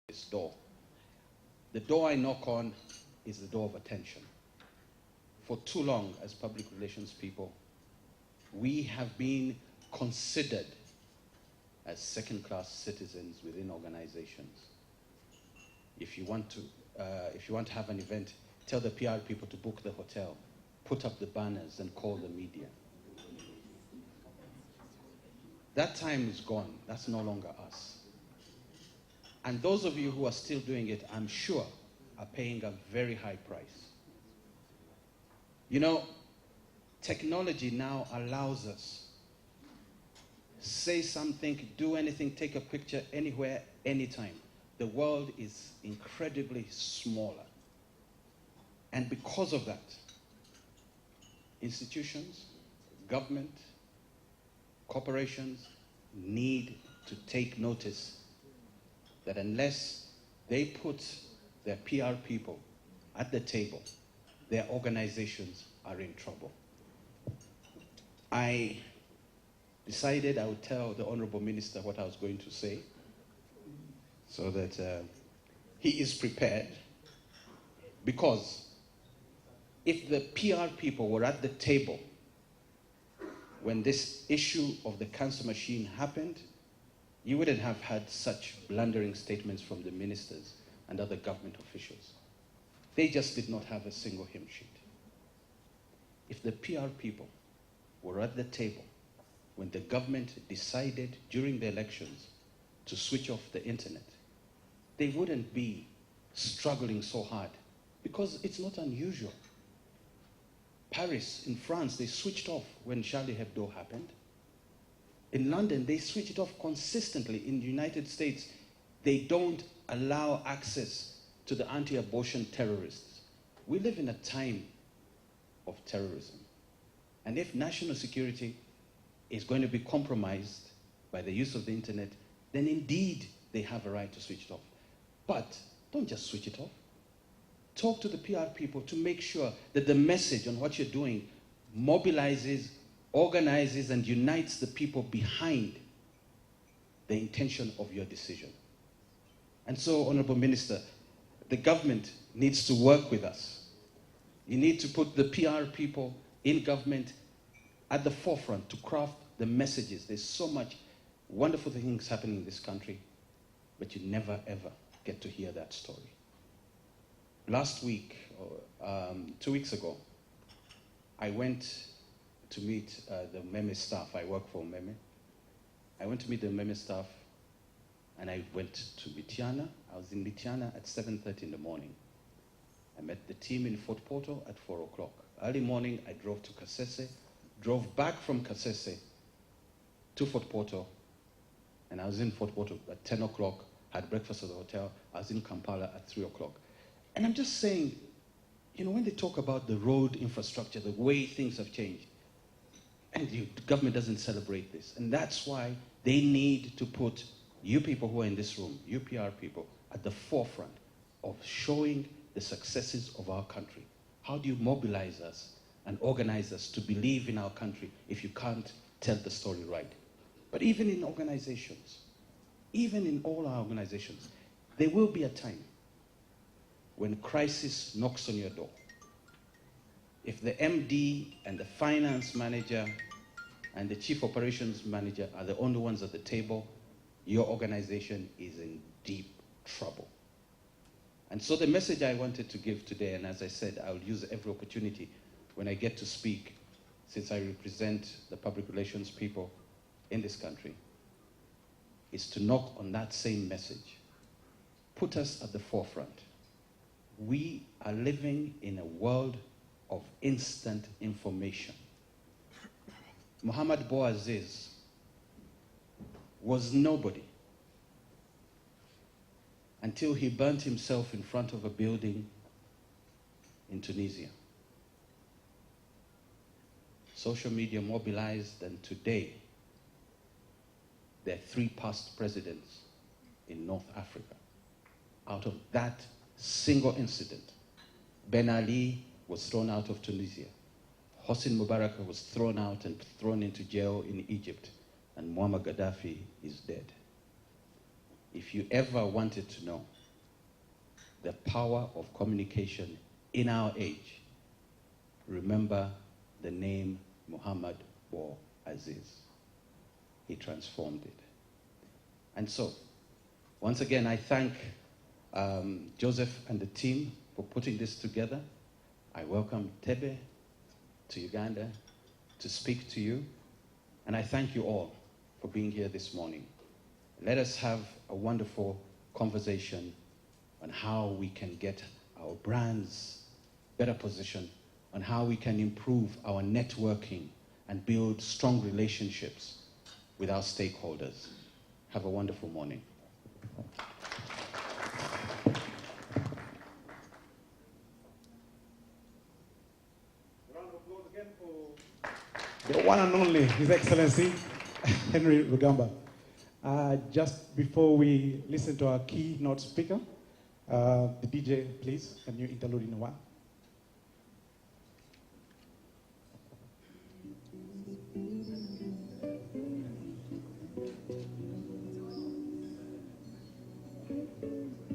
this door. The door I knock on is the door of attention. For too long, as public relations people, we have been considered as second-class citizens within organizations. If you want to have an event, tell the PR people to book the hotel, put up the banners, and call the media. That time is gone. That's no longer us. And those of you who are still doing it, I'm sure, are paying a very high price. You know, technology now allows us say something, do anything, take a picture anywhere, anytime. The world is incredibly smaller. And because of that, institutions, government, corporations need to take notice that unless they put their PR people at the table, their organizations are in trouble. I decided I would tell the Honorable Minister what I was going to say so that he is prepared, because if the PR people were at the table when this issue of the cancer machine happened, you wouldn't have had such blundering statements from the ministers and other government officials. They just did not have a single hymn sheet. If the PR people were at the table when the government decided during the elections to switch off the internet, they wouldn't be struggling so hard, because it's not unusual. Paris, in France, they switched off when Charlie Hebdo happened. In London, they switch it off consistently. In the United States, they don't allow access to the anti-abortion terrorists. We live in a time of terrorism. And if national security is going to be compromised by the use of the internet, then indeed they have a right to switch it off. But don't just switch it off. Talk to the PR people to make sure that the message on what you're doing mobilizes, organizes, and unites the people behind the intention of your decision. And so, Honorable Minister, the government needs to work with us. You need to put the PR people in government at the forefront to craft the messages. There's so much wonderful things happening in this country, but you never ever get to hear that story. Last week, 2 weeks ago, I went to meet the Meme staff. I work for Meme. I went to meet the Meme staff, and I went to Mitiana. I was in Mitiana at 7:30 in the morning. I met the team in Fort Portal at 4 o'clock. Early morning, I drove to Kasese, drove back from Kasese to Fort Portal, and I was in Fort Portal at 10 o'clock, had breakfast at the hotel. I was in Kampala at 3 o'clock. And I'm just saying, you know, when they talk about the road infrastructure, the way things have changed, and the government doesn't celebrate this. And that's why they need to put you people who are in this room, you PR people, at the forefront of showing the successes of our country. How do you mobilize us and organize us to believe in our country if you can't tell the story right? But even in organizations, even in all our organizations, there will be a time when crisis knocks on your door. If the MD and the finance manager and the chief operations manager are the only ones at the table, your organization is in deep trouble. And so the message I wanted to give today, and as I said, I'll use every opportunity when I get to speak, since I represent the public relations people in this country, is to knock on that same message. Put us at the forefront. We are living in a world of instant information. Muhammad Bouaziz was nobody until he burnt himself in front of a building in Tunisia. Social media mobilized, and today there are 3 past presidents in North Africa. Out of that single incident, Ben Ali was thrown out of Tunisia. Hosni Mubarak was thrown out and thrown into jail in Egypt, and Muammar Gaddafi is dead. If you ever wanted to know the power of communication in our age, remember the name Muhammad Bo Aziz. He transformed it. And so, once again, I thank Joseph and the team for putting this together. I welcome Tebe to Uganda to speak to you. And I thank you all for being here this morning. Let us have a wonderful conversation on how we can get our brands better positioned, on how we can improve our networking and build strong relationships with our stakeholders. Have a wonderful morning. Round of applause again for the one and only His Excellency, Henry Rugamba. Just before we listen to our keynote speaker, the DJ, please, can you interlude in one?